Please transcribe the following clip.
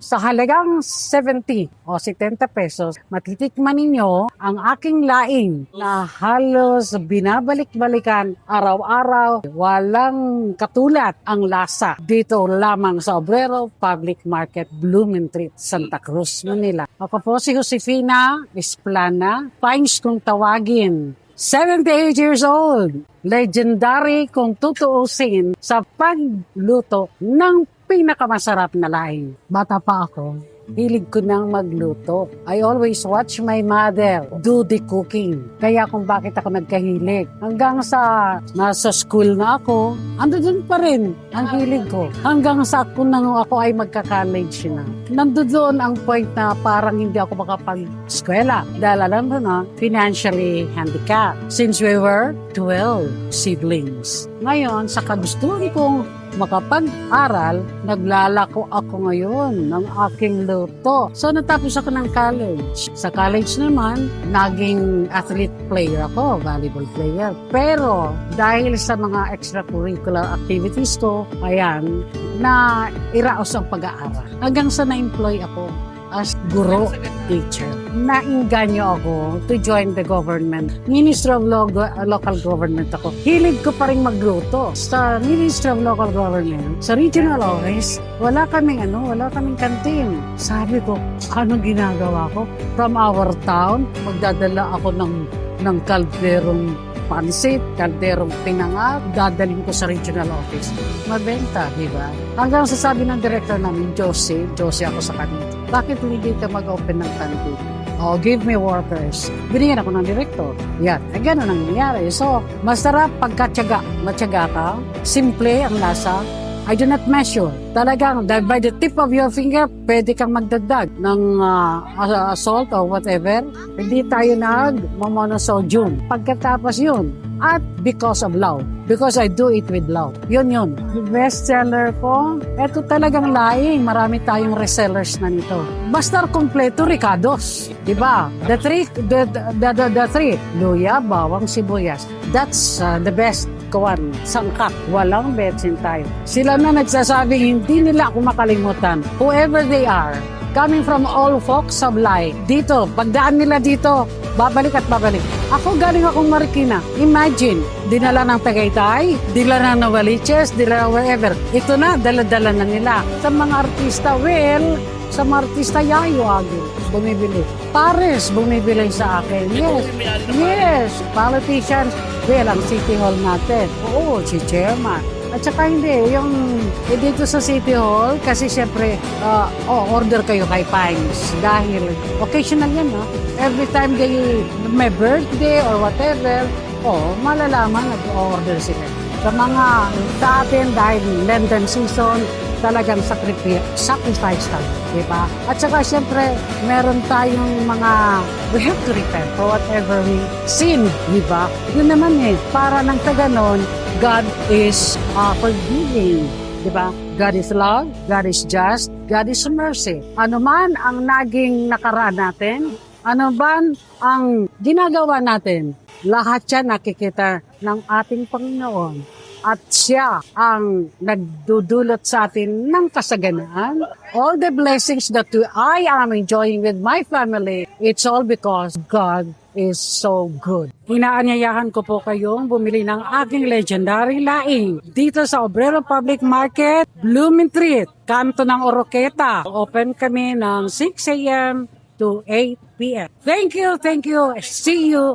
Sa halagang 70 o 70 pesos, matitikman ninyo ang aking laing na halos binabalik-balikan araw-araw. Walang katulad ang lasa dito lamang sa Obrero Public Market, Blumentritt, Santa Cruz, Manila. Ako po si Josefina Esplana, Pines kung tawagin. 78 years old, legendary kung tutuusin sa pagluto ng pinakamasarap na laing. Bata pa ako, hilig ko nang magluto. I always watch my mother do the cooking. Kaya kung bakit ako nagkahilig. Hanggang sa nasa school na ako, andun pa rin ang hilig ko. Hanggang sa ako ay magka-college na. Nandoon ang point na parang hindi ako makapag-eskwela. Dahil alam mo na, financially handicapped. Since we were 12 siblings. Ngayon, sa kagustuhan kong makapag-aral, naglalako ako ngayon ng aking luto. So, natapos ako ng college. Sa college naman, naging athlete player ako, volleyball player. Pero, dahil sa mga extracurricular activities ko, ayan, na iraos ang pag-aaral. Hanggang sa na-employ ako as guro, teacher. Nainganyo ako to join the government. Minister of Local Government ako. Hilig ko pa rin magluto. Sa Minister of Local Government, sa regional office, wala kaming kantin. Sabi ko, anong ginagawa ko? From our town, magdadala ako ng kalderong pansit, kalderong pinanga, dadaling ko sa regional office. Mabenta, di ba? Hanggang sa sabi ng director namin, Josie ako sa kanila, bakit hindi ka mag-open ng kantin? Oh, give me workers. Binigyan ako ng director. Yan. Gano'n ang nangyari. So, masarap pagkatyaga. Matyaga ka. Simple ang lasa. I do not measure. Talagang, by the tip of your finger, pwede kang magdagdag ng salt or whatever. Hindi tayo nag-monosodium. Pagkatapos yun, at because of love. Because I do it with love. Yun. Best seller ko, eto talagang laing. Marami tayong resellers na nito. Basta kompleto, Ricardos. Diba? The three. Luya, bawang, sibuyas. That's the best kawan, sangkap, walang betsin tayo. Sila na nagsasabing hindi nila ako makalimutan. Whoever they are, coming from all folks of life. Dito, pagdaan nila dito, babalik at babalik. Ako galing akong Marikina. Imagine, dinala ng Tagaytay, dinala ng Novaliches, dinala wherever. Ito na, dala-dala na nila. Sa mga artista, sa mga artista, Yayo Agil, bumibili. Pares, bumibili sa akin. Yes. Politicians, ang City Hall natin. Oo, si Chairman. At saka hindi, dito sa City Hall, kasi syempre, order kayo kay Pines. Dahil, occasional yan, no? Every time may birthday or whatever, malalaman, nag-order sila. Sa atin, dahil Lenten season, talagang sacrifice tayo, di ba? At saka, syempre, meron tayong we have to repent for whatever we sin, di ba? Yun naman para nang sa ganon, God is forgiving, di ba? God is love, God is just, God is mercy. Ano man ang naging nakaraan natin, ano man ang ginagawa natin, lahat yan nakikita ng ating Panginoon. At siya ang nagdudulot sa atin ng kasaganaan. All the blessings that I am enjoying with my family, it's all because God is so good. Inaanyayahan ko po kayong bumili ng aking legendary laing dito sa Obrero Public Market, Blumentritt, kanto ng Oroqueta. Open kami ng 6 a.m. to 8 p.m. Thank you. See you